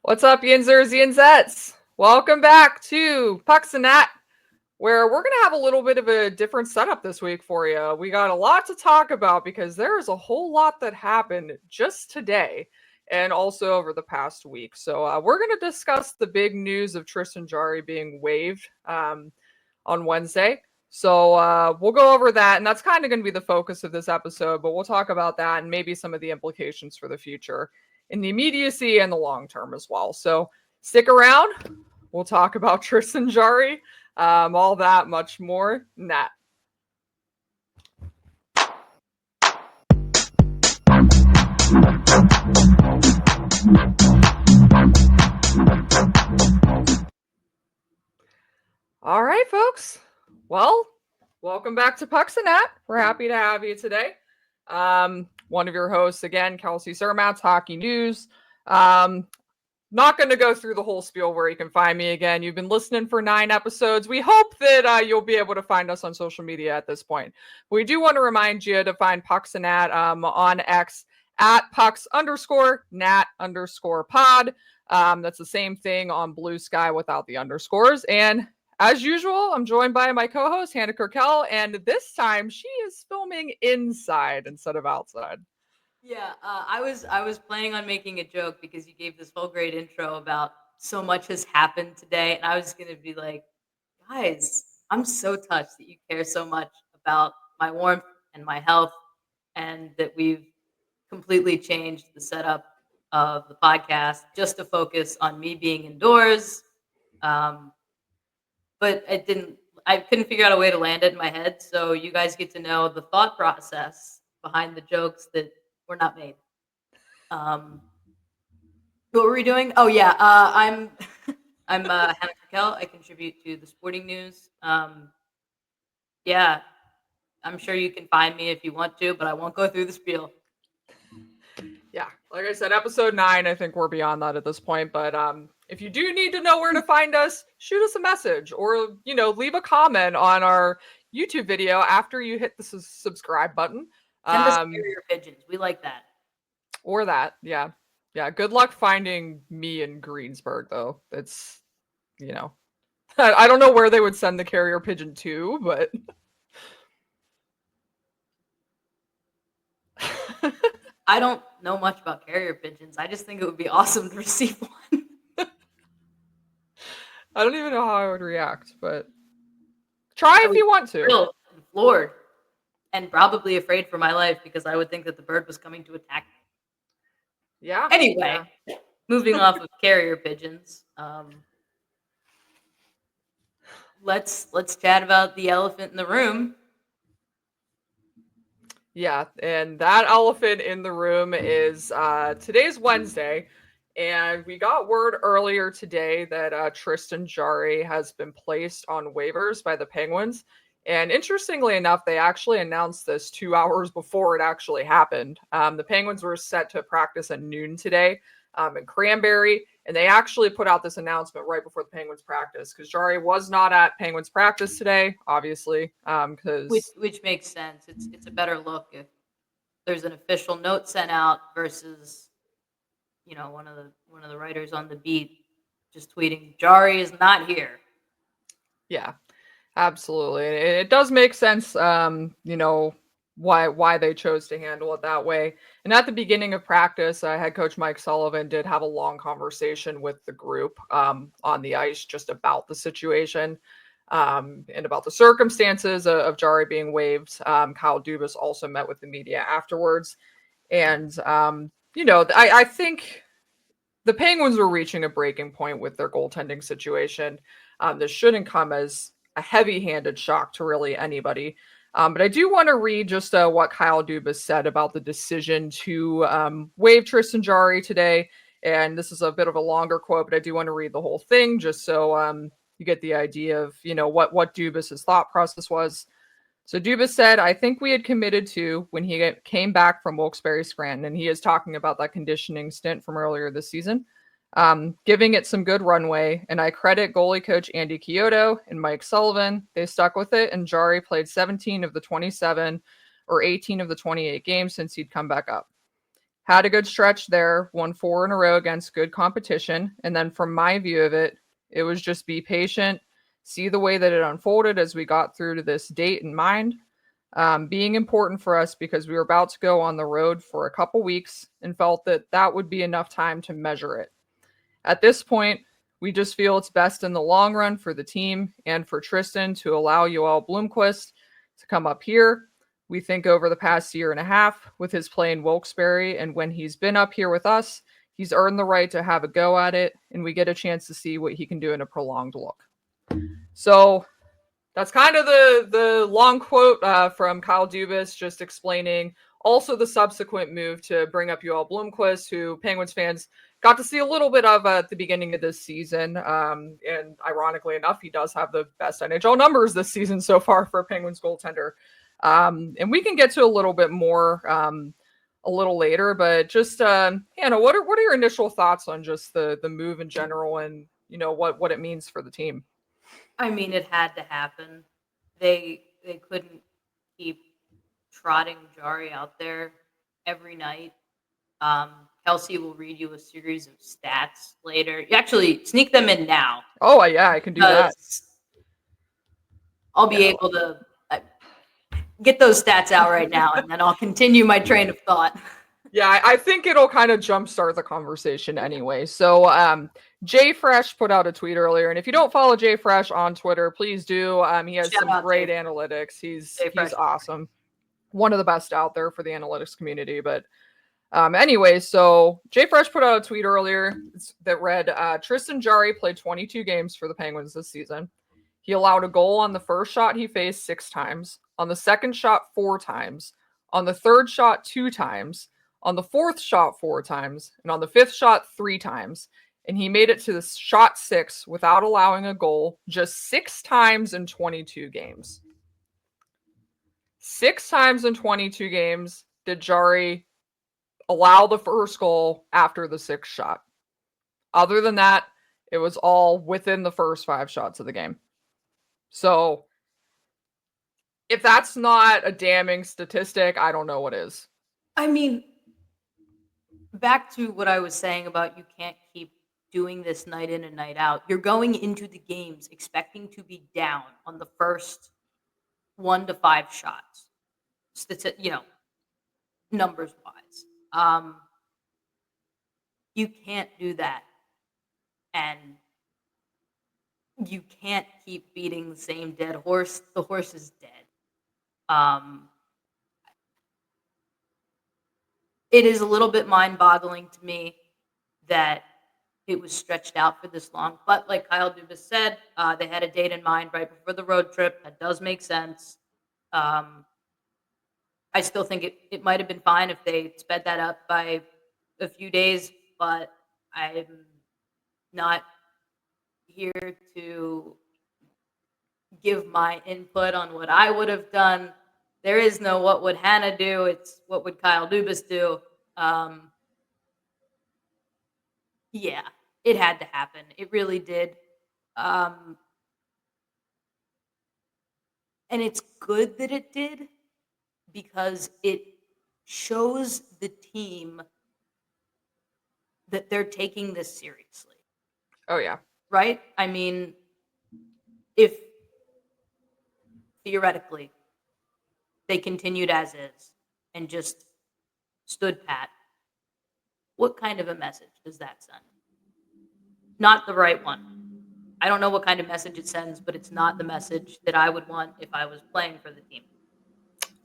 What's up, Yinzers, Yinzettes? Welcome back to Pucks and Nat, where we're going to have a little bit of a different setup this week for you. We got a lot to talk about because there's a whole lot that happened just today and also over the past week. So we're going to discuss the big news of Tristan Jarry being waived on Wednesday. So we'll go over that, and that's kind of going to be the focus of this episode, but we'll talk about that and maybe some of the implications for the future in the immediacy and the long term as well. So stick around. We'll talk about Tristan Jarry, all that, much more. Nat. All right, folks. Well, welcome back to Pucks and Nat. We're happy to have you today. One of your hosts, again, Kelsey Surmat's Hockey News. Not going to go through the whole spiel where you can find me again. You've been listening for 9 episodes. We hope that you'll be able to find us on social media at this point. We do want to remind you to find Pucks and Nat on X at Pucks_Nat_pod. That's the same thing on Blue Sky without the underscores. And as usual, I'm joined by my co-host, Hannah Kirkell, and this time she is filming inside instead of outside. Yeah, I was planning on making a joke because you gave this whole great intro about so much has happened today, and I was gonna be like, guys, I'm so touched that you care so much about my warmth and my health, and that we've completely changed the setup of the podcast just to focus on me being indoors. Um, but it didn't. I couldn't figure out a way to land it in my head, so you guys get to know the thought process behind the jokes that were not made. Um, what were we doing? Oh yeah, I'm I'm Hannah Kirkell. I contribute to the sporting news. Yeah, I'm sure you can find me if you want to, but I won't go through the spiel. Yeah, like I said, episode 9, I think we're beyond that at this point. But if you do need to know where to find us, shoot us a message or, leave a comment on our YouTube video after you hit the subscribe button. Send us carrier pigeons. We like that. Or that, yeah. Yeah, good luck finding me in Greensburg, though. It's, I don't know where they would send the carrier pigeon to, but... I don't know much about carrier pigeons. I just think it would be awesome to receive one. I don't even know how I would react, but try if you want to. Thrilled and floored, and probably afraid for my life because I would think that the bird was coming to attack me. Yeah. Anyway, moving off of carrier pigeons, let's chat about the elephant in the room. Yeah, and that elephant in the room is today's Wednesday, and we got word earlier today that Tristan Jarry has been placed on waivers by the Penguins. And interestingly enough, they actually announced this 2 hours before it actually happened. The Penguins were set to practice at noon today in Cranberry, and they actually put out this announcement right before the Penguins practice because Jarry was not at Penguins practice today, obviously, because which makes sense. It's a better look if there's an official note sent out versus one of the writers on the beat just tweeting Jarry is not here. Yeah, absolutely. It does make sense, why they chose to handle it that way. And at the beginning of practice, head coach Mike Sullivan did have a long conversation with the group on the ice just about the situation and about the circumstances of Jarry being waived. Kyle Dubas also met with the media afterwards. And, I think the Penguins were reaching a breaking point with their goaltending situation. This shouldn't come as a heavy-handed shock to really anybody. But I do want to read just what Kyle Dubas said about the decision to waive Tristan Jarry today. And this is a bit of a longer quote, but I do want to read the whole thing just so you get the idea of, what Dubas's thought process was. So Dubas said, I think we had committed to when he came back from Wilkes-Barre Scranton, and he is talking about that conditioning stint from earlier this season, giving it some good runway. And I credit goalie coach Andy Chiodo and Mike Sullivan. They stuck with it, and Jarry played 17 of the 27 or 18 of the 28 games since he'd come back up. Had a good stretch there, won 4 in a row against good competition. And then from my view of it, it was just be patient, see the way that it unfolded as we got through to this date in mind, being important for us because we were about to go on the road for a couple weeks and felt that that would be enough time to measure it. At this point, we just feel it's best in the long run for the team and for Tristan to allow Yoel Bloomquist to come up here. We think over the past year and a half with his play in Wilkes-Barre and when he's been up here with us, he's earned the right to have a go at it, and we get a chance to see what he can do in a prolonged look. So that's kind of the long quote from Kyle Dubas, just explaining also the subsequent move to bring up Yoel Bloomquist, who Penguins fans got to see a little bit of at the beginning of this season. And ironically enough, he does have the best NHL numbers this season so far for a Penguins goaltender. And we can get to a little bit more a little later, but just Hannah, what are your initial thoughts on just the move in general and what it means for the team? I mean, it had to happen. They couldn't keep trotting Jarry out there every night. Kelsey will read you a series of stats later. You actually sneak them in now. Oh, yeah, I can do that. I'll be able to get those stats out right now, and then I'll continue my train of thought. Yeah, I think it'll kind of jumpstart the conversation anyway. So Jay Fresh put out a tweet earlier, and if you don't follow Jay Fresh on Twitter, please do. He has some great analytics. He's awesome. One of the best out there for the analytics community. But anyway, so Jay Fresh put out a tweet earlier that read, Tristan Jarry played 22 games for the Penguins this season. He allowed a goal on the first shot he faced 6 times, on the second shot 4 times, on the third shot 2 times, on the fourth shot 4 times, and on the fifth shot 3 times. And he made it to the shot 6 without allowing a goal just 6 times in 22 games. 6 times in 22 games did Jarry allow the first goal after the 6th shot. Other than that, it was all within the first 5 shots of the game. So if that's not a damning statistic, I don't know what is. I mean, back to what I was saying about you can't keep doing this night in and night out. You're going into the games expecting to be down on the first 1 to 5 shots. Numbers wise. You can't do that. And you can't keep beating the same dead horse. The horse is dead. It is a little bit mind-boggling to me that it was stretched out for this long. But like Kyle Dubas said, they had a date in mind right before the road trip. That does make sense. I still think it might have been fine if they sped that up by a few days, but I'm not here to give my input on what I would have done. There is no what would Hannah do. It's what would Kyle Dubas do. Yeah, it had to happen. It really did. And it's good that it did because it shows the team that they're taking this seriously. Oh, yeah. Right? I mean, if theoretically they continued as is and just stood pat, what kind of a message does that send? Not the right one. I don't know what kind of message it sends, but it's not the message that I would want if I was playing for the team.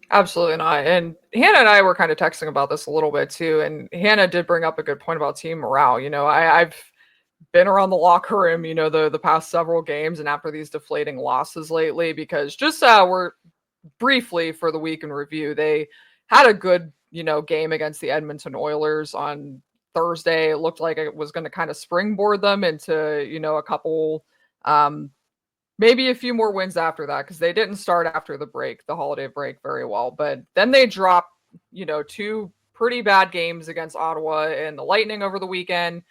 Absolutely not. And Hannah and I were kind of texting about this a little bit too. And Hannah did bring up a good point about team morale. I've been around the locker room, the past several games and after these deflating losses lately, because just we're briefly for the week in review, they had a good, game against the Edmonton Oilers on Thursday. It looked like it was going to kind of springboard them into, a couple, maybe a few more wins after that, because they didn't start after the holiday break very well. But then they dropped, 2 pretty bad games against Ottawa and the Lightning over the weekend.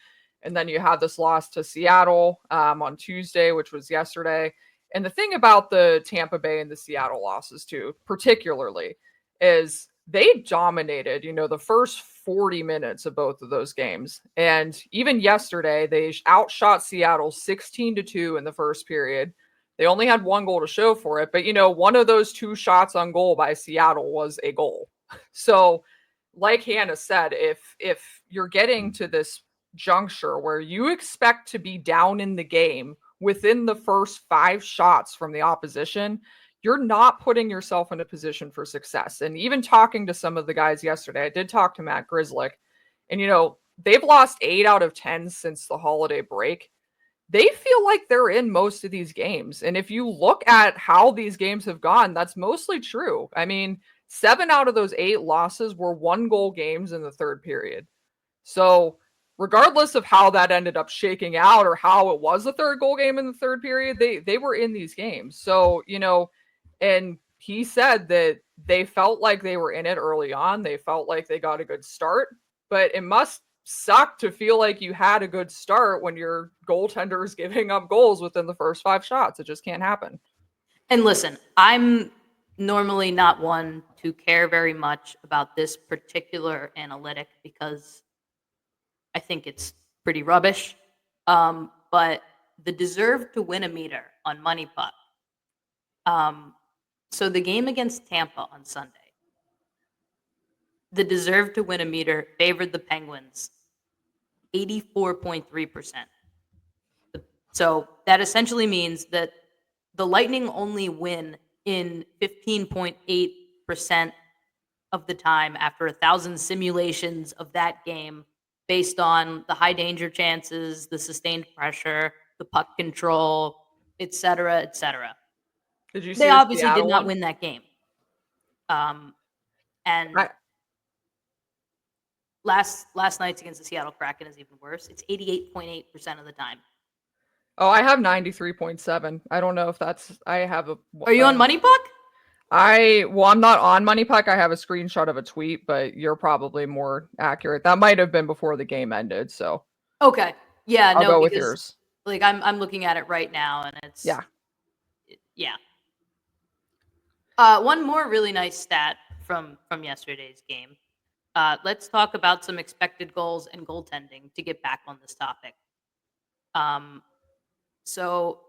And then you had this loss to Seattle on Tuesday, which was yesterday. And the thing about the Tampa Bay and the Seattle losses too, particularly, is they dominated, the first 40 minutes of both of those games. And even yesterday, they outshot Seattle 16-2 in the first period. They only had one goal to show for it, but one of those two shots on goal by Seattle was a goal. So, like Hannah said, if you're getting to this juncture where you expect to be down in the game within the first 5 shots from the opposition, you're not putting yourself in a position for success. And even talking to some of the guys yesterday, I did talk to Matt Grizzlick, and they've lost 8 out of 10 since the holiday break. They feel like they're in most of these games. And if you look at how these games have gone, that's mostly true. I mean, 7 out of those 8 losses were 1-goal games in the third period. So, regardless of how that ended up shaking out or how it was a third goal game in the third period, they were in these games. So, and he said that they felt like they were in it early on. They felt like they got a good start, but it must suck to feel like you had a good start when your goaltender is giving up goals within the first 5 shots. It just can't happen. And listen, I'm normally not one to care very much about this particular analytic because I think it's pretty rubbish. But the deserve to win a meter on Money Puck. So the game against Tampa on Sunday, the deserve to win a meter favored the Penguins 84.3%. So that essentially means that the Lightning only win in 15.8% of the time after 1,000 simulations of that game based on the high danger chances, the sustained pressure, the puck control, etc., etc. Did you see They the obviously did Seattle not one? win that game. And I, last night's against the Seattle Kraken is even worse. It's 88.8% of the time. I have 93.7. I don't know if that's I have a Are you on Money Puck? I'm not on Money Puck. I have a screenshot of a tweet, but you're probably more accurate. That might have been before the game ended, so Okay. Yeah, I'll no, go with because yours. like I'm looking at it right now and it's Yeah. yeah. One more really nice stat from yesterday's game. Let's talk about some expected goals and goaltending to get back on this topic. Um, so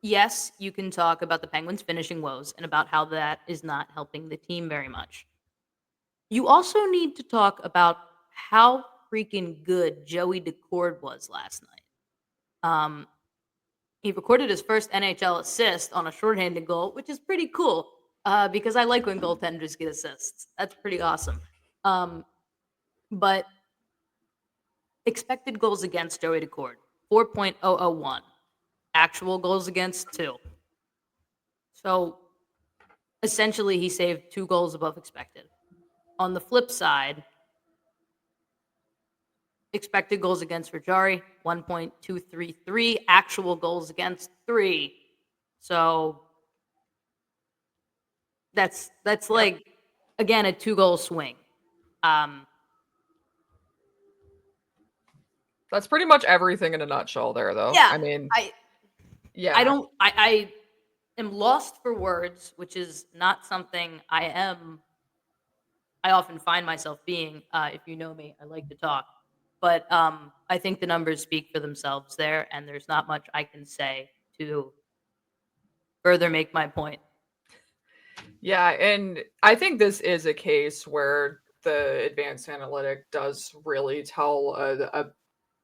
yes, you can talk about the Penguins finishing woes and about how that is not helping the team very much. You also need to talk about how freaking good Joey Decord was last night. He recorded his first NHL assist on a shorthanded goal, which is pretty cool because I like when goaltenders get assists. That's pretty awesome. But expected goals against Joey Decord, 4.001. Actual goals against, 2. So essentially, he saved 2 goals above expected. On the flip side, expected goals against for Jarry, 1.233. Actual goals against, 3. So that's Yep. like again a 2-goal swing. That's pretty much everything in a nutshell there, though. Yeah, I mean, I I yeah. don't I am lost for words, which is not something I often find myself being. If you know me, I like to talk, but I think the numbers speak for themselves there, and there's not much I can say to further make my point. Yeah, and I think this is a case where the advanced analytic does really tell a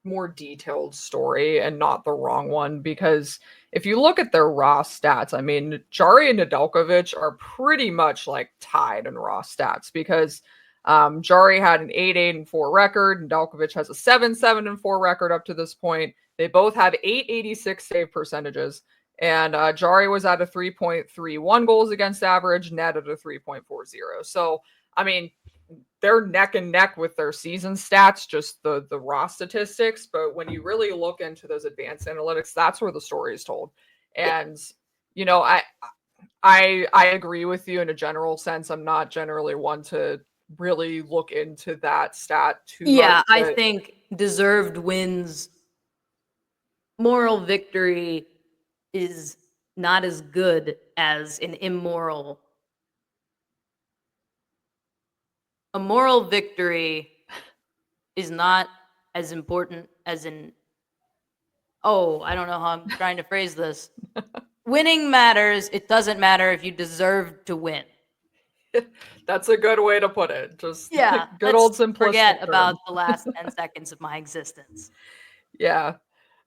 more detailed story and not the wrong one, because if you look at their raw stats, I mean, Jari and Nedeljkovic are pretty much like tied in raw stats because Jari had an 8-8-4 record, Nedeljkovic has a 7-7-4 record up to this point. They both have 886 save percentages. And Jari was at a 3.31 goals against average, Ned at a 3.40. So, I mean, they're neck and neck with their season stats, just the raw statistics. But when you really look into those advanced analytics, that's where the story is told. Yeah, And you know, I agree with you in a general sense. I'm not generally one to really look into that stat too much, yeah, I but think deserved wins, moral victory is not as good as an immoral A moral victory is not as important as I don't know how I'm trying to phrase this. Winning matters. It doesn't matter if you deserve to win. That's a good way to put it. Just Yeah, good let's old forget simplistic about term. the last 10 seconds of my existence. Yeah.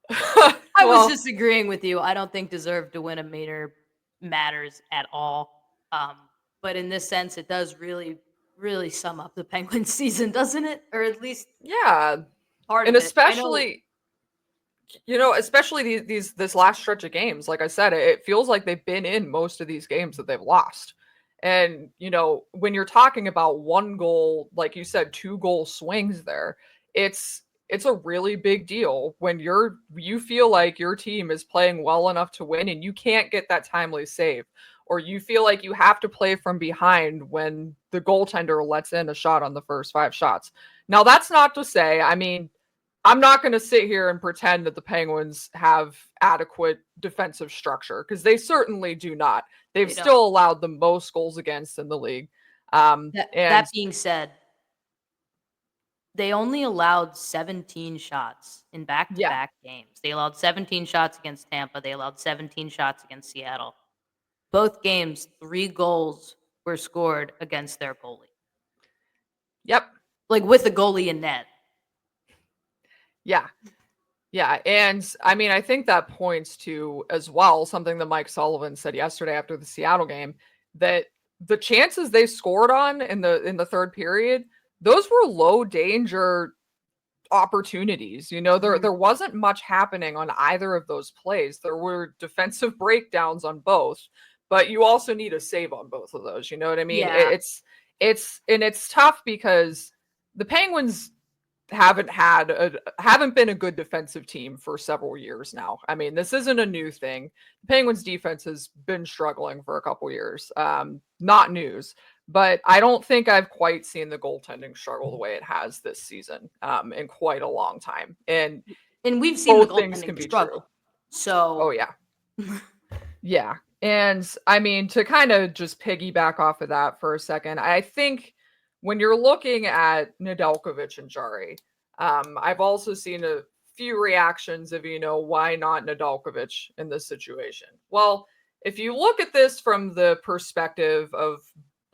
I was Well, just agreeing with you. I don't think deserve to win a meter matters at all. But in this sense, it does really, really sum up the Penguins season, doesn't it? Or at least yeah. part And of it. I know. especially these this last stretch of games, like I said, it feels like they've been in most of these games that they've lost. And when you're talking about one goal, like you said, 2 goal swings there, it's a really big deal when you feel like your team is playing well enough to win and you can't get that timely save, or you feel like you have to play from behind when the goaltender lets in a shot on the first 5 shots. Now, that's not to say, I mean, I'm not going to sit here and pretend that the Penguins have adequate defensive structure, because they certainly do not. They've They don't. still allowed the most goals against in the league. That And being said, they only allowed 17 shots in yeah, back-to-back games. They allowed 17 shots against Tampa. They allowed 17 shots against Seattle. Both games, 3 goals were scored against their goalie. yep, Like with the goalie in net. yeah, yeah. And I mean, I think that points to as well something that Mike Sullivan said yesterday after the Seattle game, that the chances they scored on in the third period, those were low danger opportunities. There wasn't much happening on either of those plays. There were defensive breakdowns on both, but you also need a save on both of those. You know what I mean? Yeah. It's tough because the Penguins haven't been a good defensive team for several years now. I mean, this isn't a new thing. The Penguins defense has been struggling for a couple years. Not news, but I don't think I've quite seen the goaltending struggle the way it has this season in quite a long time. And And we've seen the both things goaltending can be true. struggle. So Oh yeah. Yeah. And I mean, to kind of just piggyback off of that for a second, I think when you're looking at Nedeljkovic and Jari, I've also seen a few reactions of, why not Nedeljkovic in this situation? Well, if you look at this from the perspective of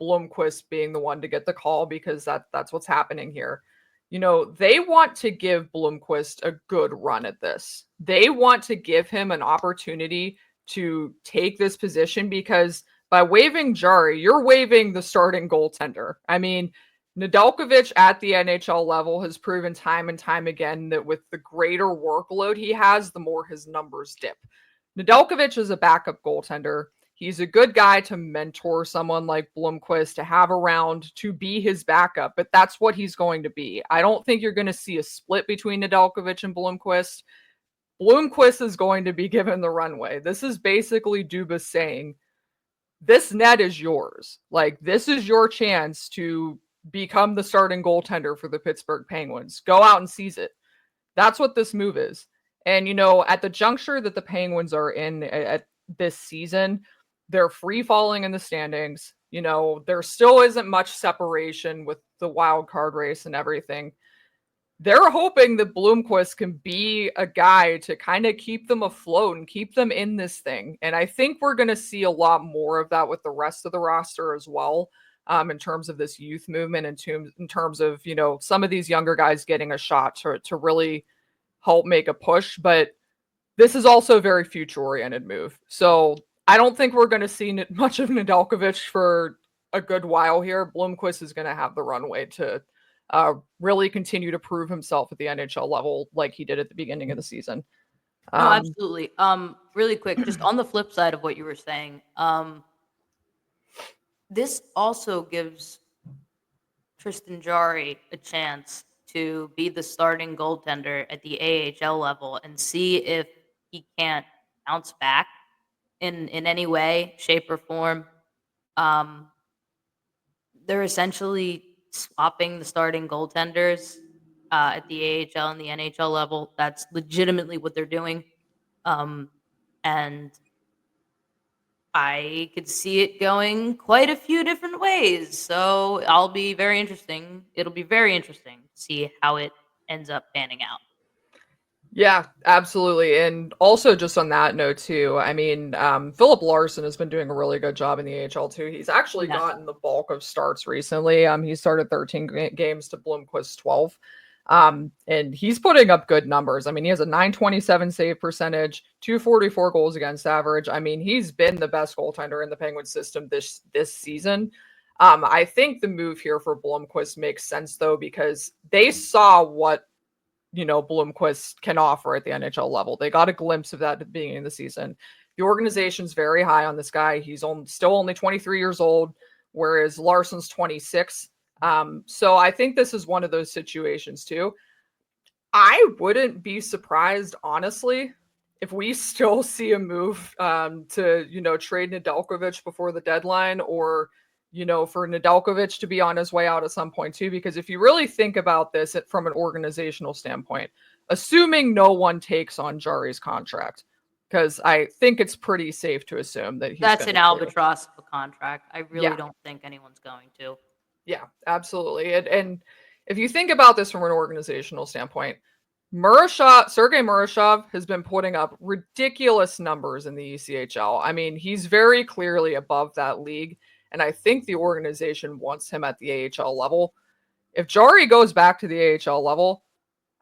Blomqvist being the one to get the call, because that's what's happening here. They want to give Blomqvist a good run at this. They want to give him an opportunity to take this position, because by waiving Jari, you're waiving the starting goaltender. I mean, Nedeljkovic at the NHL level has proven time and time again that with the greater workload he has, the more his numbers dip. Nedeljkovic is a backup goaltender. He's a good guy to mentor someone like Blomqvist, to have around, to be his backup, but that's what he's going to be. I don't think you're going to see a split between Nedeljkovic and Blomqvist. Bloomquist is going to be given the runway. This is basically Dubas saying, this net is yours. Like, this is your chance to become the starting goaltender for the Pittsburgh Penguins. Go out and seize it. That's what this move is. And, at the juncture that the Penguins are in at this season, they're free falling in the standings. There still isn't much separation with the wild card race and everything. They're hoping that Bloomquist can be a guy to kind of keep them afloat and keep them in this thing. And I think we're going to see a lot more of that with the rest of the roster as well, in terms of this youth movement, and in terms of, some of these younger guys getting a shot to really help make a push. But this is also a very future-oriented move. So I don't think we're going to see much of Nedeljkovic for a good while here. Bloomquist is going to have the runway to really continue to prove himself at the NHL level like he did at the beginning of the season. no, Um, absolutely. Really quick, just on the flip side of what you were saying, this also gives Tristan Jarry a chance to be the starting goaltender at the AHL level and see if he can't bounce back in any way, shape, or form. Um, they're essentially swapping the starting goaltenders at the AHL and the NHL level. That's legitimately what they're doing. Um, and I could see it going quite a few different ways. So it'll be very interesting to see how it ends up panning out. Yeah, absolutely. And also, just on that note, too, I mean, Philip Larson has been doing a really good job in the AHL, too. He's actually Yes. gotten the bulk of starts recently. He started 13 games to Bloomquist's 12. And he's putting up good numbers. I mean, he has a 927 save percentage, 244 goals against average. I mean, he's been the best goaltender in the Penguins system this season. I think the move here for Blomqvist makes sense, though, because they saw what Bloomquist can offer at the NHL level. They got a glimpse of that at the beginning of the season. The organization's very high on this guy. He's still only 23 years old, whereas Larson's 26. So I think this is one of those situations too. I wouldn't be surprised, honestly, if we still see a move to, trade Nedeljkovic before the deadline, or, for Nedeljkovic to be on his way out at some point too. Because if you really think about this from an organizational standpoint, assuming no one takes on Jarry's contract, because I think it's pretty safe to assume that That's an albatross of a contract. I really don't think anyone's going to. Yeah, absolutely. And if you think about this from an organizational standpoint, Sergei Murashov has been putting up ridiculous numbers in the ECHL. I mean, he's very clearly above that league, and I think the organization wants him at the AHL level. If Jarry goes back to the AHL level,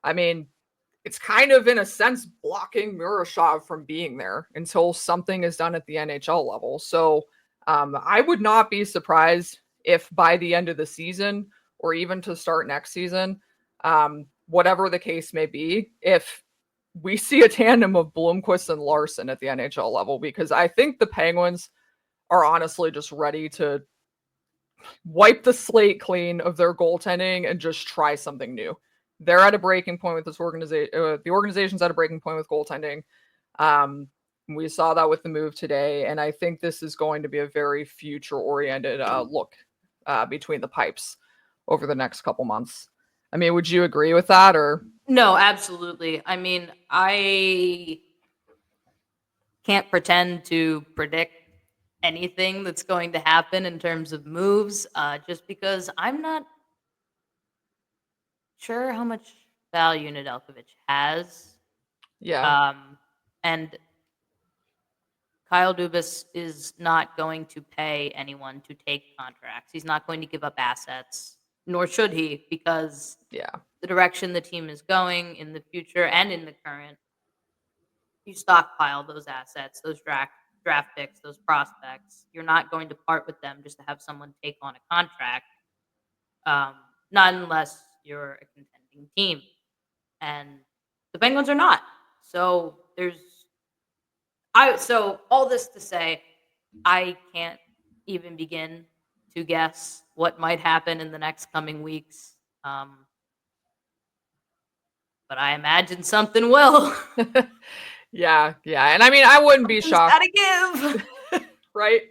I mean, it's kind of in a sense blocking Murashov from being there until something is done at the NHL level. So I would not be surprised if by the end of the season, or even to start next season, whatever the case may be, if we see a tandem of Bloomquist and Larson at the NHL level, because I think the Penguins are honestly just ready to wipe the slate clean of their goaltending and just try something new. They're at a breaking point with this organization. The organization's at a breaking point with goaltending. We saw that with the move today, and I think this is going to be a very future-oriented look between the pipes over the next couple months. I mean, would you agree with that, or? No, absolutely. I mean, I can't pretend to predict anything that's going to happen in terms of moves, just because I'm not sure how much value Nedeljkovic has. Yeah. And Kyle Dubas is not going to pay anyone to take contracts. He's not going to give up assets, nor should he, because the direction the team is going in the future and in the current, you stockpile those assets, those draft picks, those prospects. You're not going to part with them just to have someone take on a contract, not unless you're a contending team. And the Penguins are not. So so all this to say, I can't even begin to guess what might happen in the next coming weeks. But I imagine something will. Yeah. And I mean, I wouldn't be shocked. Gotta give. Right.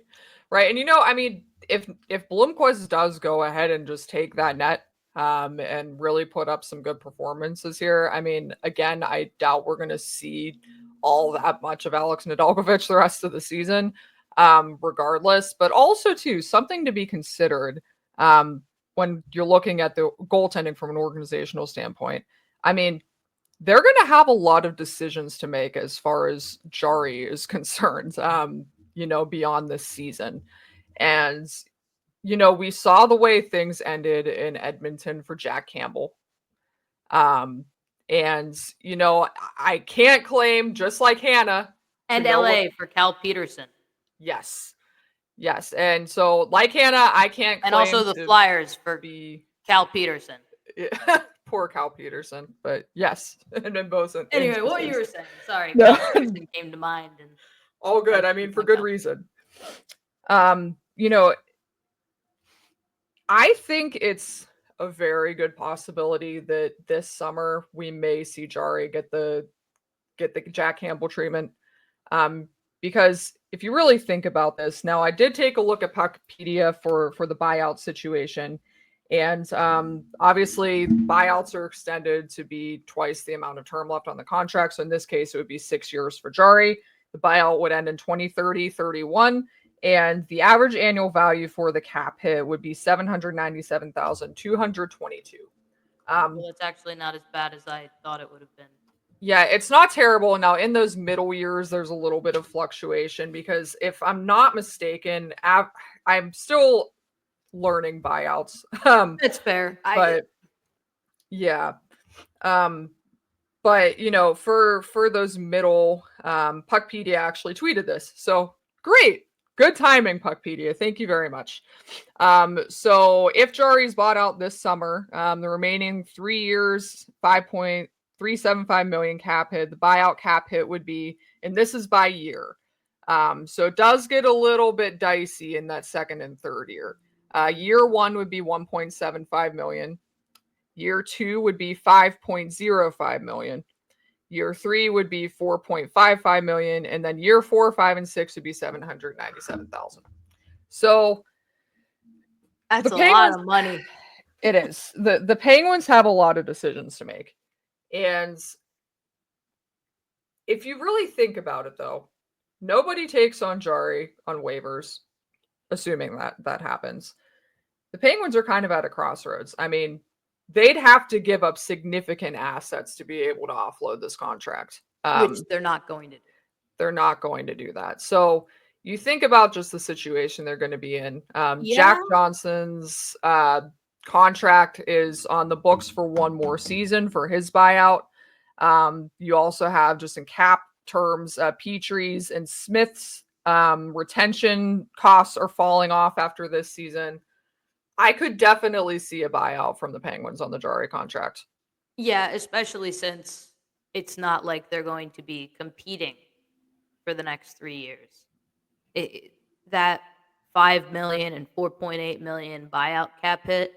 And I mean, if Bloomquist does go ahead and just take that net and really put up some good performances here, I mean, again, I doubt we're going to see all that much of Alex Nedeljkovic the rest of the season, regardless. But also, too, something to be considered when you're looking at the goaltending from an organizational standpoint. I mean, they're going to have a lot of decisions to make as far as Jarry is concerned, beyond this season. And, we saw the way things ended in Edmonton for Jack Campbell. And, I can't claim, just like Hannah. And LA for Cal Peterson. Yes. And so, like Hannah, I can't claim. And also the Flyers for Cal Peterson. Poor Cal Peterson, but yes, and in both. Anyway, what you were saying? Sorry, no. Cal Peterson came to mind, and all good. I mean, for good reason. I think it's a very good possibility that this summer we may see Jarry get the Jack Campbell treatment. Because if you really think about this, now I did take a look at Puckpedia for the buyout situation. And obviously, buyouts are extended to be twice the amount of term left on the contract. So in this case, it would be 6 years for Jarry, The buyout would end in 2030-31, and the average annual value for the cap hit would be $797,222. Well, it's actually not as bad as I thought it would have been. Yeah, it's not terrible. Now, in those middle years, there's a little bit of fluctuation because if I'm not mistaken, I'm still learning buyouts. It's fair. But yeah. But for those middle, Puckpedia actually tweeted this. So great. Good timing, Puckpedia. Thank you very much. So if Jarry's bought out this summer, the remaining 3 years, 5.375 million cap hit, the buyout cap hit would be, and this is by year. So it does get a little bit dicey in that second and third year. Year 1 would be 1.75 million. Year 2 would be 5.05 million. Year 3 would be 4.55 million, and then year 4, 5, and 6 would be 797,000. So that's a lot of money. It is. The Penguins have a lot of decisions to make. And if you really think about it, though, nobody takes on Jarry on waivers, assuming that happens. The Penguins are kind of at a crossroads. I mean, they'd have to give up significant assets to be able to offload this contract. Which they're not going to do. They're not going to do that. So you think about just the situation they're going to be in. Jack Johnson's contract is on the books for one more season for his buyout. You also have, just in cap terms, Petrie's and Smith's retention costs are falling off after this season. I could definitely see a buyout from the Penguins on the Jarry contract. Yeah, especially since it's not like they're going to be competing for the next 3 years. That $5 million and $4.8 million buyout cap hit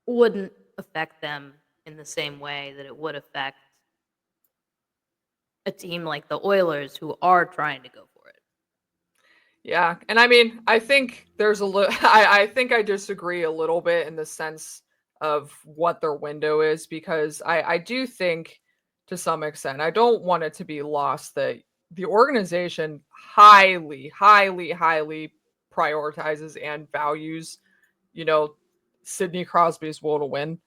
wouldn't affect them in the same way that it would affect a team like the Oilers, who are trying to go for it. Yeah, and I mean, I think there's a little. I think I disagree a little bit in the sense of what their window is, because I do think, to some extent, I don't want it to be lost that the organization highly, highly, highly prioritizes and values, Sidney Crosby's will to win.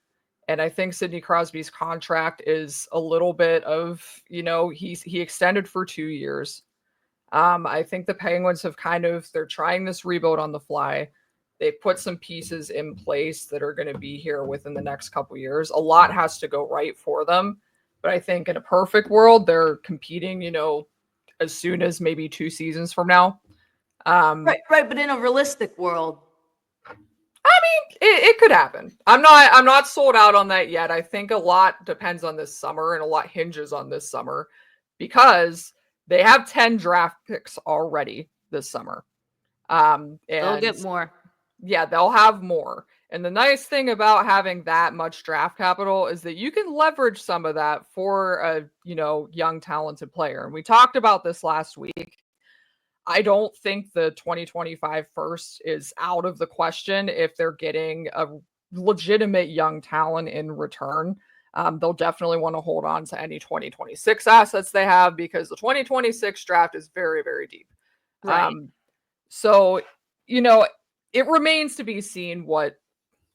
And I think Sidney Crosby's contract is a little bit of, he extended for 2 years. I think the Penguins have they're trying this rebuild on the fly. They put some pieces in place that are going to be here within the next couple years. A lot has to go right for them. But I think in a perfect world, they're competing, as soon as maybe 2 seasons from now. Right. But in a realistic world, I mean, it could happen. I'm not sold out on that yet. I think a lot depends on this summer, and a lot hinges on this summer, because they have 10 draft picks already this summer. And they'll get more. Yeah, they'll have more. And the nice thing about having that much draft capital is that you can leverage some of that for a, young, talented player. And we talked about this last week. I don't think the 2025 first is out of the question if they're getting a legitimate young talent in return. They'll definitely want to hold on to any 2026 assets they have, because the 2026 draft is very, very deep. Right. So, it remains to be seen what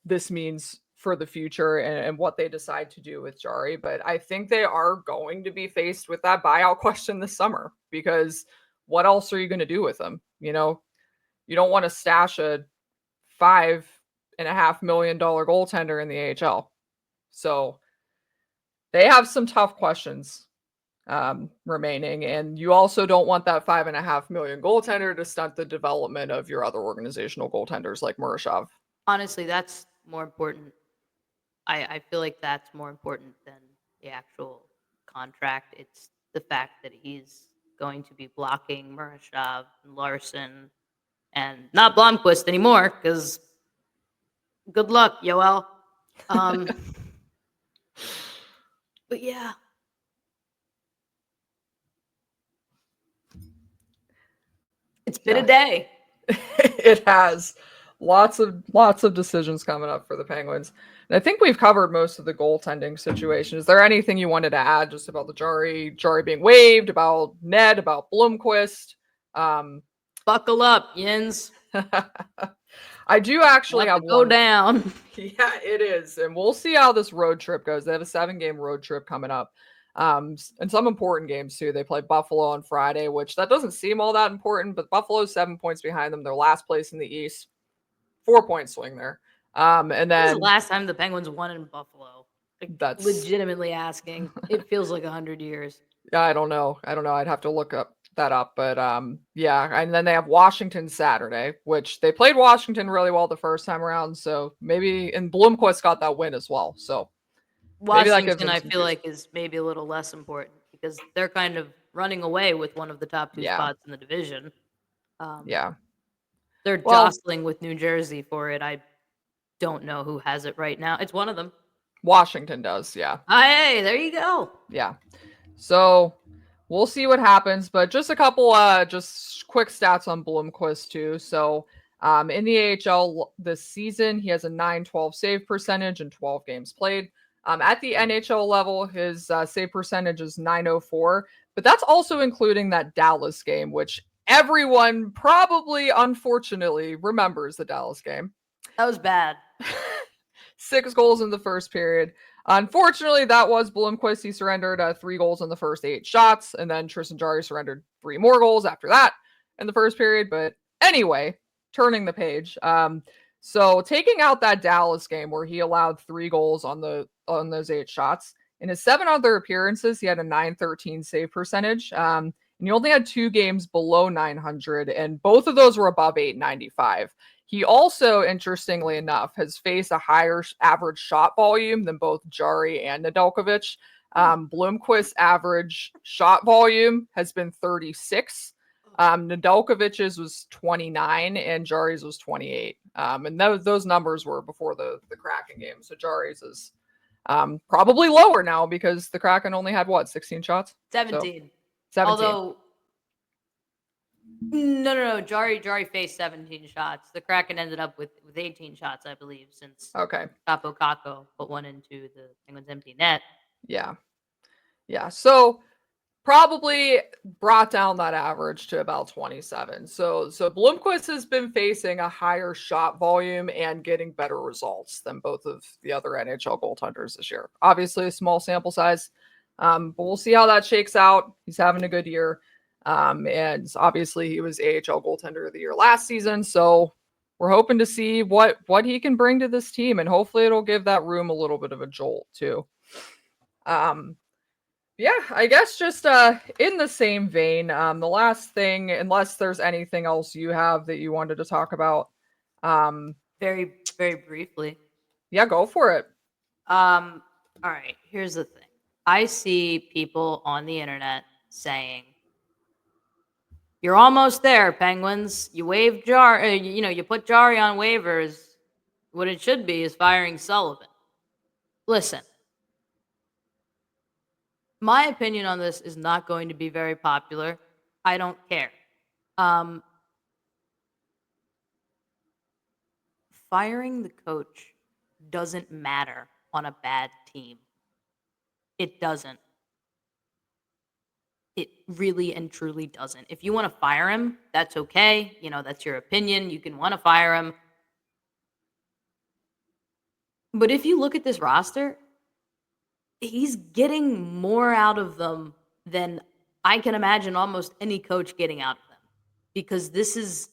this means for the future and what they decide to do with Jarry. But I think they are going to be faced with that buyout question this summer, because what else are you going to do with him? You don't want to stash a $5.5 million goaltender in the AHL. So they have some tough questions remaining. And you also don't want that $5.5 million goaltender to stunt the development of your other organizational goaltenders like Murashov. Honestly, that's more important. I feel like that's more important than the actual contract. It's the fact that he's going to be blocking Murashov and Larson, and not Blomqvist anymore, because good luck, Yoel. But yeah. It's been a day. It has. Lots of decisions coming up for the Penguins. I think we've covered most of the goaltending situation. Is there anything you wanted to add just about the Jarry being waived, about Ned, about Blomqvist? Buckle up, Yins. I do actually About have to go one. down. Yeah, it is. And we'll see how this road trip goes. They have a 7-game road trip coming up. And some important games too. They play Buffalo on Friday, which that doesn't seem all that important, but Buffalo's 7 points behind them. They're last place in the East. 4-point swing there. And When was the then last time the Penguins won in Buffalo? Like, that's legitimately asking. It feels like 100 years. I don't know. I'd have to look that up, but yeah, and then they have Washington Saturday, which they played Washington really well the first time around, so maybe and Bloomquist got that win as well. So maybe that gives Washington, them I some feel juice. like, is maybe a little less important because they're kind of running away with one of the top two Yeah. spots in the division. Um, Yeah. they're Well, jostling with New Jersey for it. I don't know who has it right now. It's one of them. Washington does. Yeah. Hey, there you go. Yeah. So we'll see what happens, but just a couple just quick stats on Bloomquist too. So in the AHL this season, he has a 912 save percentage in 12 games played. At the NHL level, his save percentage is 904, but that's also including that Dallas game, which everyone probably unfortunately remembers the Dallas game. That was bad. 6 goals in the first period. Unfortunately, that was Bloomquist. He surrendered 3 goals in the first 8 shots, and then Tristan Jarry surrendered 3 more goals after that in the first period. But anyway, turning the page. So taking out that Dallas game where he allowed 3 goals on those 8 shots, in his 7 other appearances, he had a 913 save percentage. And he only had 2 games below 900, and both of those were above 895. He also, interestingly enough, has faced a higher average shot volume than both Jarry and Nedeljkovic. Bloomquist's average shot volume has been 36. Nedeljkovic's was 29 and Jarry's was 28. And those numbers were before the Kraken game. So Jarry's is probably lower now because the Kraken only had what, 16 shots? 17. So, 17. Although, no. Jarry faced 17 shots. The Kraken ended up with 18 shots, I believe, since Okay. Capo Caco put one into the Penguins' empty net. Yeah. Yeah. So probably brought down that average to about 27. So Bloomquist has been facing a higher shot volume and getting better results than both of the other NHL goaltenders this year. Obviously, a small sample size, but we'll see how that shakes out. He's having a good year, and obviously he was AHL goaltender of the year last season. So we're hoping to see what he can bring to this team, and hopefully it'll give that room a little bit of a jolt too. Yeah, I guess just in the same vein, the last thing, unless there's anything else you have that you wanted to talk about, Very, very briefly. yeah, go for it. All right, here's the thing. I see people on the internet saying, "You're almost there, Penguins. You waived you put Jarry on waivers. What it should be is firing Sullivan." Listen, my opinion on this is not going to be very popular. I don't care. Firing the coach doesn't matter on a bad team. It doesn't. It really and truly doesn't. If you want to fire him, that's okay. That's your opinion. You can want to fire him. But if you look at this roster, he's getting more out of them than I can imagine almost any coach getting out of them. Because this is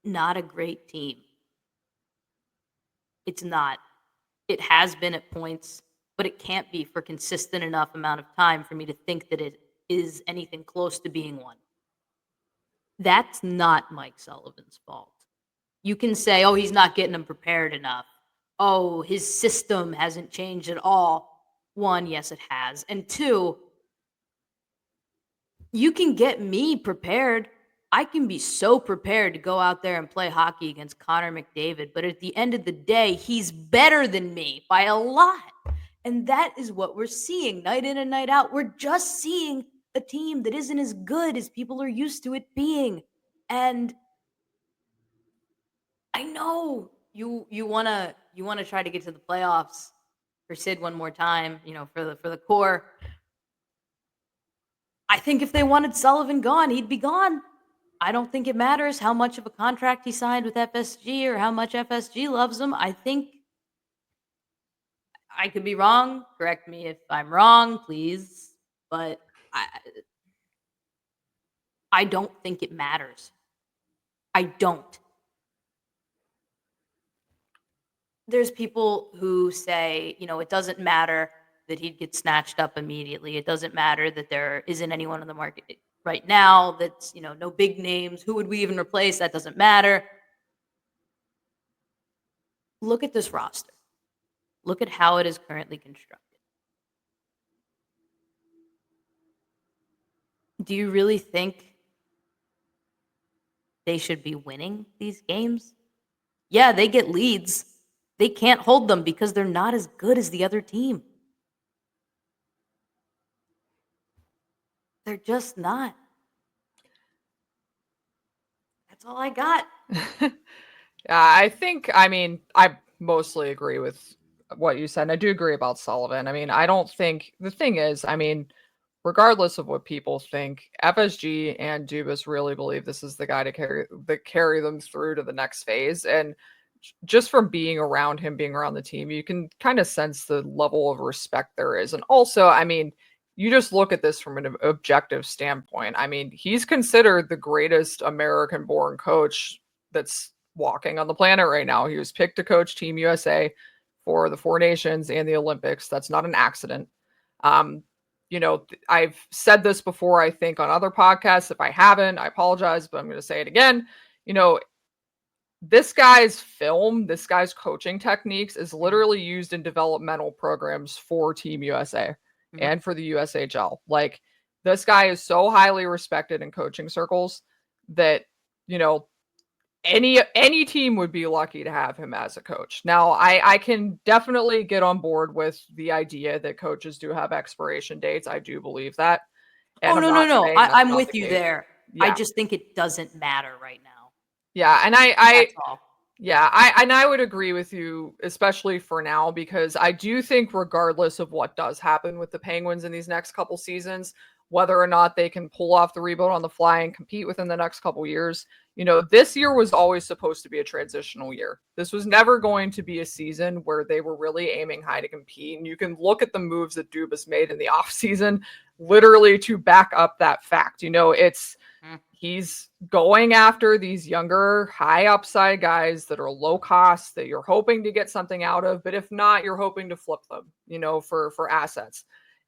not a great team. It's not. It has been at points, but it can't be for consistent enough amount of time for me to think that it is anything close to being one. That's not Mike Sullivan's fault. You can say, oh, he's not getting them prepared enough. Oh, his system hasn't changed at all. One, yes, it has. And two, you can get me prepared. I can be so prepared to go out there and play hockey against Connor McDavid. But at the end of the day, he's better than me by a lot. And that is what we're seeing night in and night out. We're just seeing a team that isn't as good as people are used to it being. And I know you wanna try to get to the playoffs for Sid one more time, for the core. I think if they wanted Sullivan gone, he'd be gone. I don't think it matters how much of a contract he signed with FSG or how much FSG loves him. I think I could be wrong. Correct me if I'm wrong, please. But I I don't think it matters. I don't. There's people who say, it doesn't matter that he'd get snatched up immediately. It doesn't matter that there isn't anyone on the market right now that's, no big names. Who would we even replace? That doesn't matter. Look at this roster. Look at how it is currently constructed. Do you really think they should be winning these games? Yeah, they get leads. They can't hold them because they're not as good as the other team. They're just not. That's all I got. I mostly agree with what you said. And I do agree about Sullivan. I mean, I don't think the thing is, regardless of what people think, FSG and Dubas really believe this is the guy to carry them through to the next phase. And just from being around him, being around the team, you can kind of sense the level of respect there is. And also, you just look at this from an objective standpoint. He's considered the greatest American born coach that's walking on the planet right now. He was picked to coach Team USA for the Four Nations and the Olympics. That's not an accident. I've said this before, I think, on other podcasts. If I haven't, I apologize, but I'm going to say it again. This guy's film, this guy's coaching techniques is literally used in developmental programs for Team USA and for the USHL. Like, this guy is so highly respected in coaching circles that, any team would be lucky to have him as a coach. Now, I can definitely get on board with the idea that coaches do have expiration dates. I do believe that. And No. I'm with you there. Yeah. I just think it doesn't matter right now. Yeah, and That's all. Yeah, I would agree with you, especially for now, because I do think regardless of what does happen with the Penguins in these next couple seasons, whether or not they can pull off the rebuild on the fly and compete within the next couple years, this year was always supposed to be a transitional year. This was never going to be a season where they were really aiming high to compete. And you can look at the moves that Dubas made in the offseason literally to back up that fact. He's going after these younger, high upside guys that are low cost that you're hoping to get something out of. But if not, you're hoping to flip them, for assets.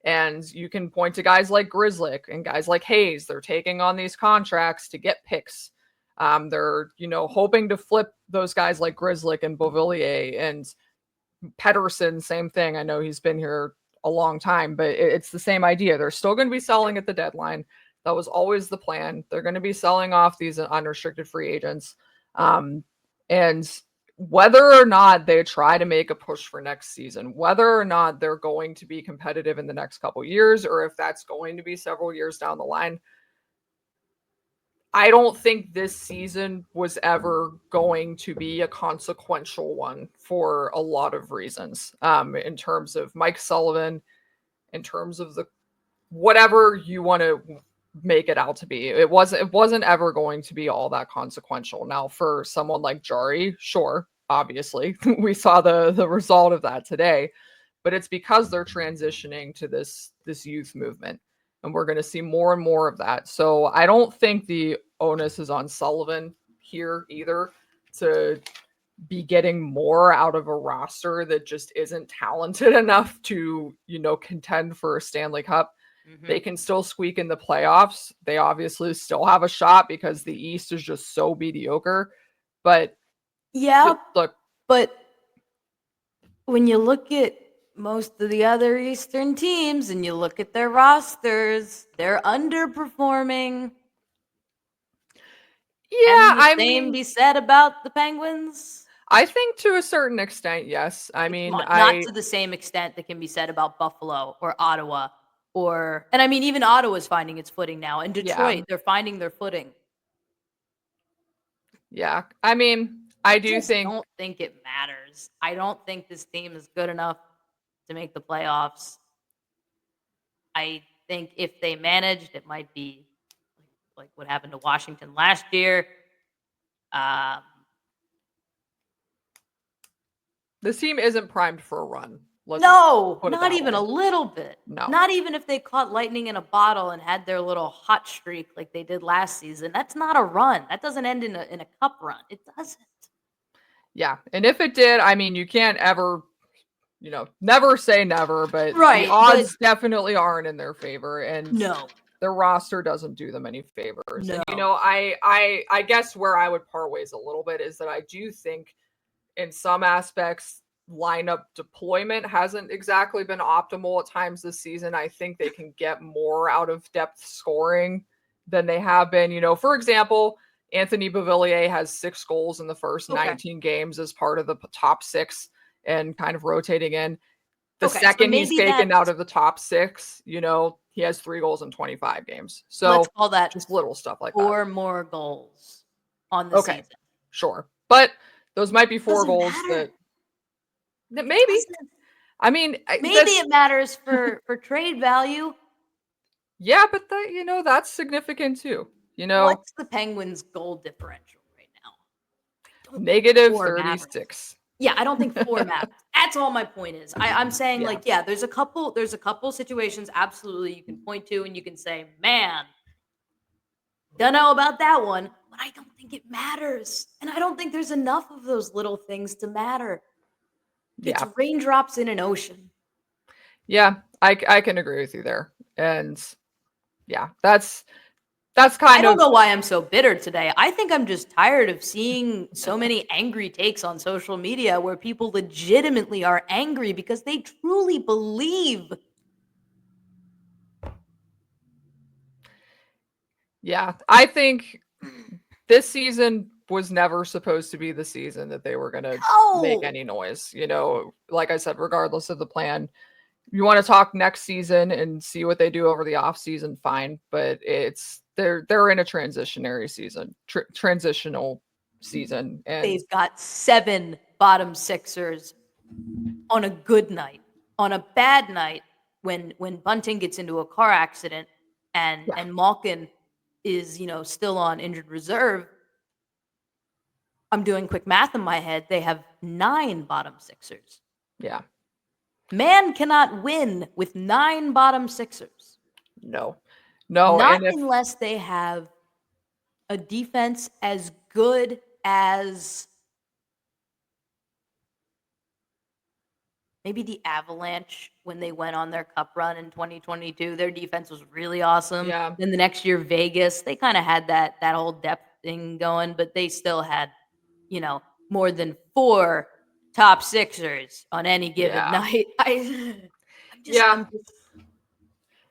And you can point to guys like Grzelcyk and guys like Hayes. They're taking on these contracts to get picks. They're, hoping to flip those guys like Grzelcyk and Beauvillier and Pettersson. Same thing. I know he's been here a long time, but it's the same idea. They're still going to be selling at the deadline. That was always the plan. They're going to be selling off these unrestricted free agents. And whether or not they try to make a push for next season, whether or not they're going to be competitive in the next couple years, or if that's going to be several years down the line, I don't think this season was ever going to be a consequential one for a lot of reasons. In terms of Mike Sullivan, in terms of the whatever you want to make it out to be. It wasn't ever going to be all that consequential. Now, for someone like Jarry, sure, obviously, we saw the result of that today, but it's because they're transitioning to this youth movement, and we're going to see more and more of that. So I don't think the onus is on Sullivan here either to be getting more out of a roster that just isn't talented enough to, contend for a Stanley Cup. They can still squeak in the playoffs. They obviously still have a shot because the East is just so mediocre. But yeah, look, but when you look at most of the other Eastern teams and you look at their rosters, they're underperforming. Yeah, Can the same be said about the Penguins? I think to a certain extent, yes. Not to the same extent that can be said about Buffalo or Ottawa. Even Ottawa's finding its footing now. And Detroit, they're finding their footing. Yeah. I just think don't think it matters. I don't think this team is good enough to make the playoffs. I think if they managed, it might be like what happened to Washington last year. Um, this team isn't primed for a run. Let's just no, put it not that even way. a little bit. No. Not even if they caught lightning in a bottle and had their little hot streak like they did last season. That's not a run. That doesn't end in a cup run. It doesn't. Yeah. And if it did, I mean, you can't ever, never say never, but the Right, odds definitely aren't in their favor. And no. their roster doesn't do them any favors. No. And I guess where I would part ways a little bit is that I do think in some aspects lineup deployment hasn't exactly been optimal at times this season. I think they can get more out of depth scoring than they have been. For example, Anthony Beauvillier has 6 goals in the first 19 games as part of the top 6 and kind of rotating in. The Okay, so second he's maybe taken that's out of the top 6, he has 3 goals in 25 games. So let's call that just little stuff like that. 4 more goals on the Okay, season. sure. But those might be 4 Doesn't goals matter. that maybe. Doesn't. I mean, Maybe it matters for trade value. yeah, but that's significant too. What's the Penguins' goal differential right now? Negative Four matters. 36. Yeah, I don't think 4 matters. That's all my point is. I'm saying Yeah. like, yeah, there's a couple situations absolutely you can point to and you can say, man, don't know about that one, but I don't think it matters. And I don't think there's enough of those little things to matter. It's Yeah. raindrops in an ocean. Yeah, I can agree with you there. And yeah, that's kind of. I don't know why I'm so bitter today. I think I'm just tired of seeing so many angry takes on social media where people legitimately are angry because they truly believe. Yeah, I think this season was never supposed to be the season that they were going to make any noise. Like I said, regardless of the plan, you want to talk next season and see what they do over the off season, fine. But they're in a transitional season, and They've got 7 bottom sixers on a good night. On a bad night, when Bunting gets into a car accident and Malkin is still on injured reserve, I'm doing quick math in my head. They have 9 bottom sixers. Yeah. Man cannot win with 9 bottom sixers. No. Not unless they have a defense as good as maybe the Avalanche when they went on their cup run in 2022. Their defense was really awesome. Yeah. Then the next year, Vegas, they kind of had that whole depth thing going, but they still had, more than 4 top sixers on any given night.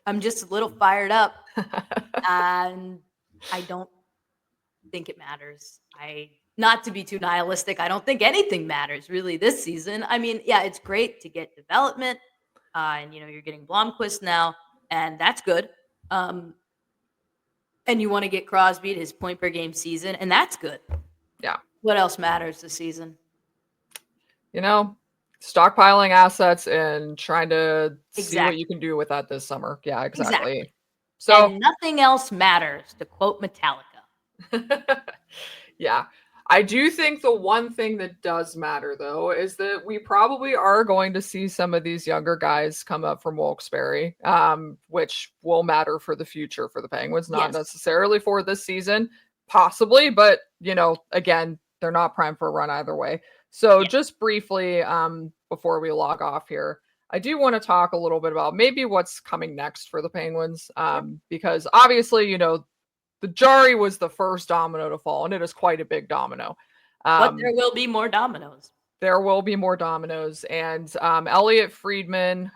I'm just a little fired up, and I don't think it matters. Not to be too nihilistic, I don't think anything matters really this season. I mean, yeah, it's great to get development, and you're getting Blomqvist now, and that's good. And you want to get Crosby to his point per game season, and that's good. Yeah. What else matters this season? Stockpiling assets and trying to see what you can do with that this summer. Yeah, exactly. So and nothing else matters, to quote Metallica. Yeah. I do think the one thing that does matter, though, is that we probably are going to see some of these younger guys come up from Wilkes-Barre, which will matter for the future for the Penguins, not necessarily for this season, possibly, but, again, they're not primed for a run either way. So just briefly, before we log off here, I do want to talk a little bit about maybe what's coming next for the Penguins, because obviously, the Jarry was the first domino to fall, and it is quite a big domino. But there will be more dominoes. There will be more dominoes. And Elliot Friedman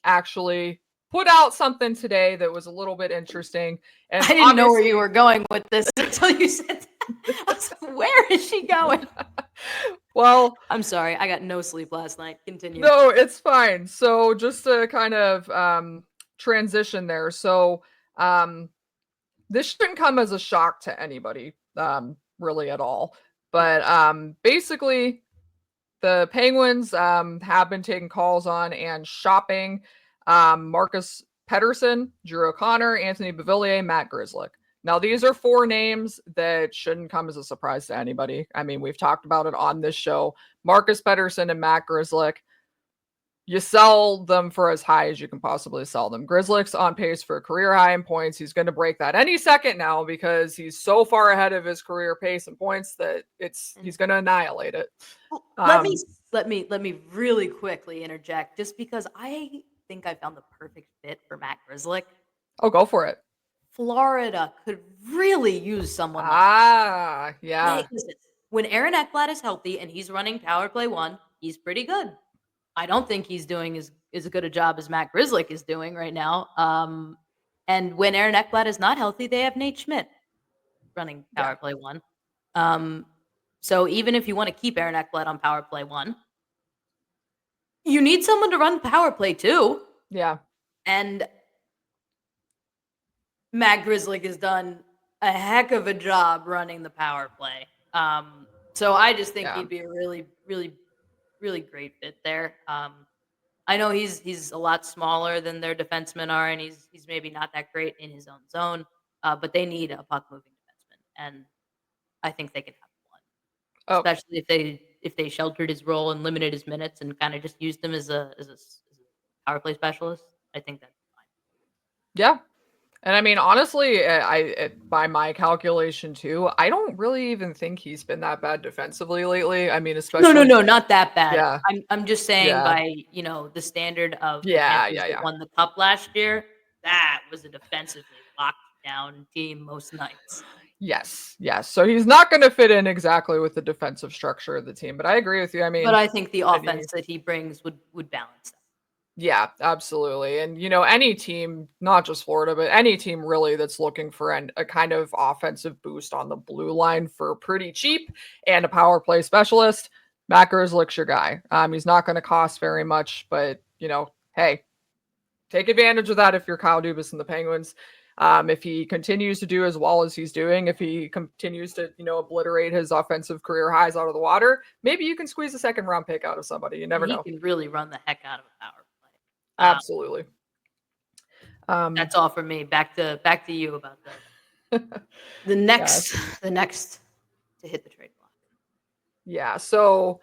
actually put out something today that was a little bit interesting. And I didn't know where you were going with this until you said that. I was like, where is she going? Well, I'm sorry. I got no sleep last night. Continue. No, it's fine. So just to kind of transition there. So this shouldn't come as a shock to anybody, really at all. But basically, the Penguins have been taking calls on and shopping Marcus Pettersson, Drew O'Connor, Anthony Beauvillier, Matt Grzelcyk. Now, these are 4 names that shouldn't come as a surprise to anybody. I mean, we've talked about it on this show. Marcus Pettersson and Matt Grzelcyk, you sell them for as high as you can possibly sell them. Grzelcyk's on pace for a career high in points. He's going to break that any second now because he's so far ahead of his career pace and points that he's going to annihilate it. Let me really quickly interject, just because I think I found the perfect fit for Matt Grzelcyk. Oh, go for it. Florida could really use someone like that. Yeah. Listen, when Aaron Ekblad is healthy and he's running power play 1, he's pretty good. I don't think he's doing as good a job as Matt Grzelcyk is doing right now. And when Aaron Ekblad is not healthy, they have Nate Schmidt running power play 1. So even if you want to keep Aaron Ekblad on power play 1, you need someone to run power play 2. Yeah. And Matt Grzelcyk has done a heck of a job running the power play. So I just think he'd be a really, really, really great fit there. I know he's a lot smaller than their defensemen are, and he's maybe not that great in his own zone, but they need a puck moving defenseman, and I think they can have one, especially if they sheltered his role and limited his minutes and kind of just used him as a power play specialist. I think that's fine. Yeah. And I mean, honestly, by my calculation too, I don't really even think he's been that bad defensively lately. I mean, especially no, not that bad. Yeah. I'm just saying by the standard of the Panthers that won the cup last year, that was a defensively locked down team most nights. Yes. So he's not going to fit in exactly with the defensive structure of the team, but I agree with you. I mean, but I think the offense that he brings would balance that. Yeah, absolutely. And, any team, not just Florida, but any team really that's looking for a kind of offensive boost on the blue line for pretty cheap and a power play specialist, Matt Grzelcyk's your guy. He's not going to cost very much, but, hey, take advantage of that if you're Kyle Dubas and the Penguins. If he continues to do as well as he's doing, if he continues to, obliterate his offensive career highs out of the water, maybe you can squeeze a second round pick out of somebody. You never know. He can really run the heck out of a power play. Absolutely. That's all for me. Back to you about the next to hit the trade block. Yeah. So,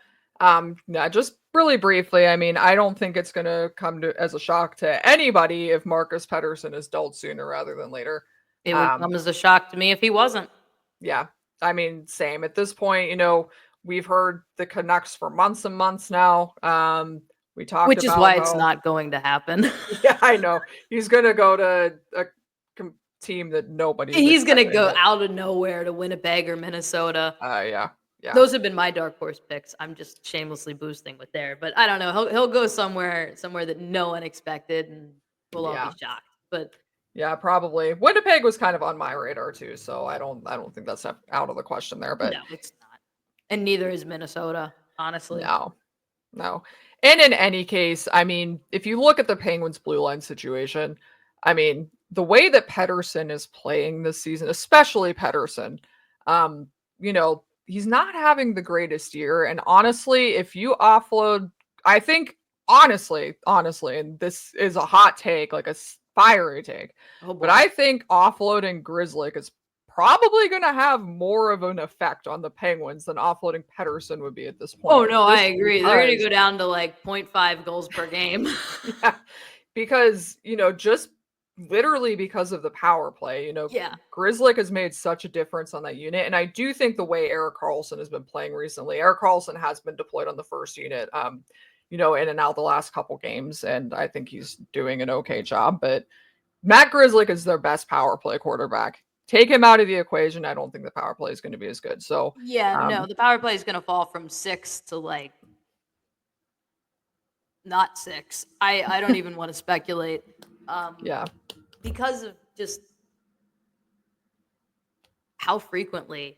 just really briefly, I mean, I don't think it's going to come as a shock to anybody if Marcus Pettersson is dealt sooner rather than later. It would come as a shock to me if he wasn't. Yeah. I mean, same at this point. We've heard the Canucks for months and months now. We talked Which is why it's not going to happen. Yeah, I know. He's going to go to a team that nobody. He's going to go out of nowhere to Winnipeg or Minnesota. Yeah. Those have been my dark horse picks. I'm just shamelessly boosting with there, but I don't know. He'll go somewhere that no one expected, and we'll all be shocked. But yeah, probably Winnipeg was kind of on my radar too, so I don't think that's out of the question there. But no, it's not, and neither is Minnesota. Honestly, no. And in any case, I mean, if you look at the Penguins' blue line situation, I mean, the way that Pettersson is playing this season, especially Pettersson, he's not having the greatest year. And honestly, if you offload, I think, honestly, and this is a hot take, like a fiery take, but I think offloading Grzelcyk is probably going to have more of an effect on the Penguins than offloading Pettersson would be at this point. Oh, no, I agree. They're going to go down to like 0.5 goals per game. Yeah, because, just literally because of the power play, Grzelcyk has made such a difference on that unit. And I do think the way Erik Karlsson has been playing recently, Erik Karlsson has been deployed on the first unit, in and out the last couple games. And I think he's doing an okay job. But Matt Grzelcyk is their best power play quarterback. Take him out of the equation, I don't think the power play is going to be as good. So no, the power play is going to fall from 6 to like not 6. I don't even want to speculate. Because of just how frequently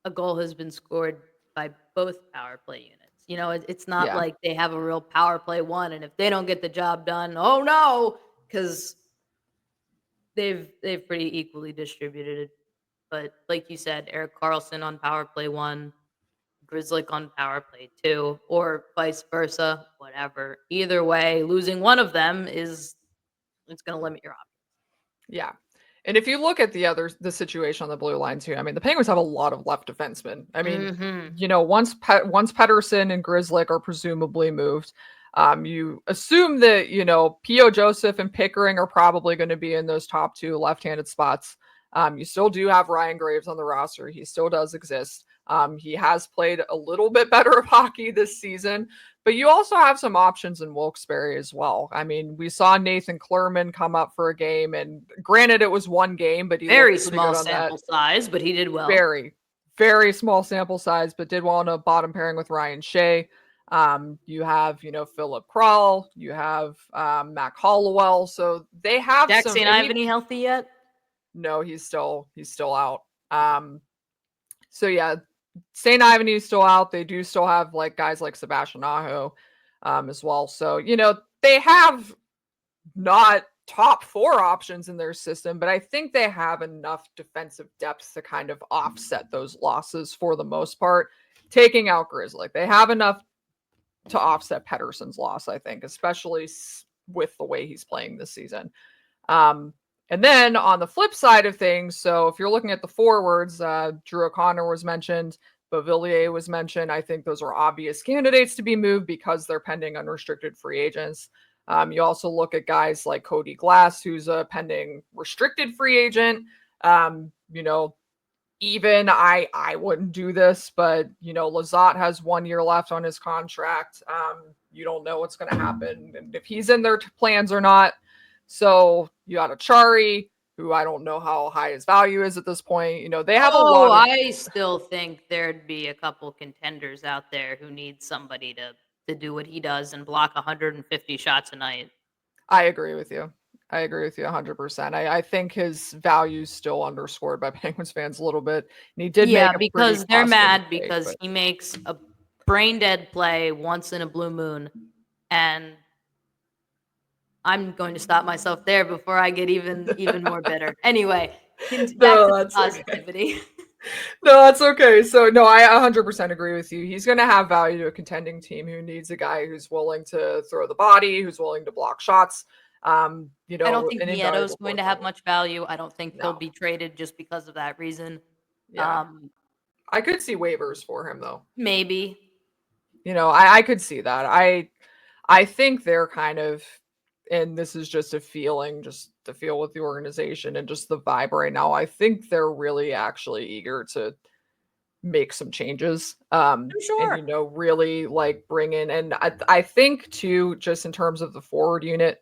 a goal has been scored by both power play units. It's not like they have a real power play one, and if they don't get the job done, oh no, because they've pretty equally distributed it. But like you said, Erik Karlsson on power play 1, Grizzly on power play too, or vice versa, whatever. Either way, losing one of them it's going to limit your options. Yeah. And if you look at the situation on the blue line too, I mean, the Penguins have a lot of left defensemen. I mean, once Pettersson and Grzelcyk are presumably moved, you assume that, P.O. Joseph and Pickering are probably going to be in those top two left-handed spots. You still do have Ryan Graves on the roster. He still does exist. He has played a little bit better of hockey this season, but you also have some options in Wilkes-Barre as well. I mean, we saw Nathan Clerman come up for a game, and granted, it was one game, but he very looked pretty small good on sample that. size, but he did well. Very, very small sample size, but did well on a bottom pairing with Ryan Shea. You have, Philip Kral, you have Mac Hollowell, so they have Jackson Ivany healthy yet? No, he's still out. So yeah, St. Ivany is still out. They do still have like guys like Sebastian Aho as well. So, they have not top 4 options in their system, but I think they have enough defensive depth to kind of offset those losses for the most part, taking out Grizzly. They have enough to offset Pettersson's loss, I think, especially with the way he's playing this season. And then on the flip side of things, so if you're looking at the forwards, Drew O'Connor was mentioned, Beauvillier was mentioned. I think those are obvious candidates to be moved because they're pending unrestricted free agents. You also look at guys like Cody Glass, who's a pending restricted free agent. Even I wouldn't do this, but Lizotte has 1 year left on his contract. You don't know what's going to happen and if he's in their plans or not. So you got a Chari, who I don't know how high his value is at this point. They have a lot of... I still think there'd be a couple contenders out there who need somebody to do what he does and block 150 shots a night. I agree with you. 100%. I think his value's still underscored by Penguins fans a little bit. And he did because they're mad because he makes a brain dead play once in a blue moon. And I'm going to stop myself there before I get even more bitter. Anyway, back to positivity. Okay. No, that's okay. So, no, I 100% agree with you. He's going to have value to a contending team who needs a guy who's willing to throw the body, who's willing to block shots. I don't think Nieto's going to have much value. I don't think he'll be traded just because of that reason. Yeah. I could see waivers for him, though. Maybe. I could see that. I think they're kind of... and this is just a feeling, just the feel with the organization and just the vibe right now. I think they're really actually eager to make some changes. I'm sure. And, really like bring in, and I think too, just in terms of the forward unit,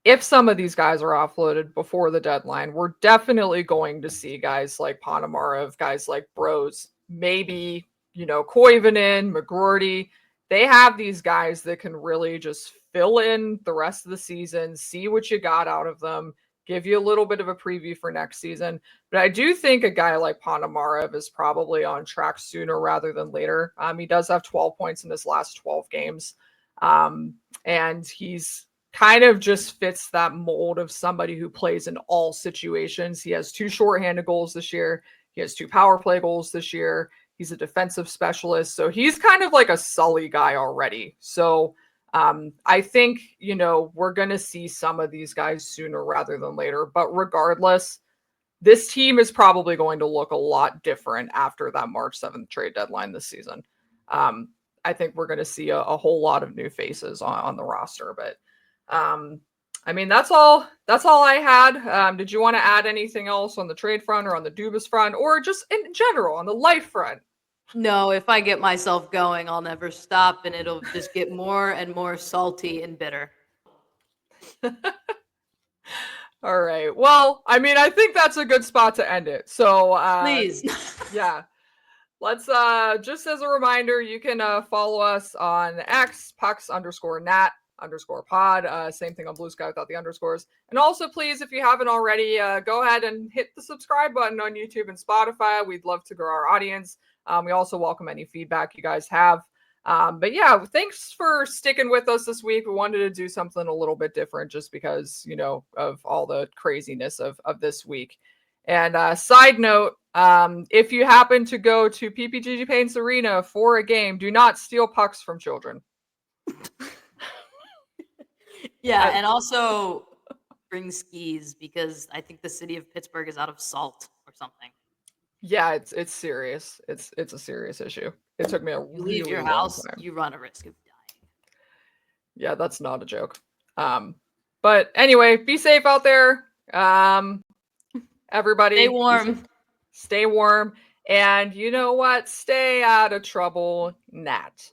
if some of these guys are offloaded before the deadline, we're definitely going to see guys like Ponomarev, guys like Bros, maybe, Koivunen, McGroarty. They have these guys that can really just fill in the rest of the season, see what you got out of them, give you a little bit of a preview for next season. But I do think a guy like Ponomarev is probably on track sooner rather than later. He does have 12 points in his last 12 games. And he's kind of just fits that mold of somebody who plays in all situations. He has 2 shorthanded goals this year. He has 2 power play goals this year. He's a defensive specialist. So he's kind of like a Sully guy already. So I think, we're going to see some of these guys sooner rather than later. But regardless, this team is probably going to look a lot different after that March 7th trade deadline this season. I think we're going to see a whole lot of new faces on the roster. But that's all I had. Did you want to add anything else on the trade front or on the Dubas front or just in general on the life front? No, if I get myself going, I'll never stop and it'll just get more and more salty and bitter. All right. Well, I think that's a good spot to end it. So, please. Yeah. Let's, just as a reminder, you can follow us on X, pucks_nat_pod. Same thing on Blue Sky without the underscores. And also, please, if you haven't already, go ahead and hit the subscribe button on YouTube and Spotify. We'd love to grow our audience. We also welcome any feedback you guys have. But yeah, thanks for sticking with us this week. We wanted to do something a little bit different just because, of all the craziness of this week. And side note, If you happen to go to PPG Paints Arena for a game, do not steal pucks from children. Yeah, and also bring skis because I think the city of Pittsburgh is out of salt or something. Yeah, it's serious. It's a serious issue. It took me a You leave really your long house, time. you run a risk of dying. Yeah, that's not a joke. But anyway, be safe out there. Everybody, Stay warm. stay warm. And you know what? Stay out of trouble, Nat.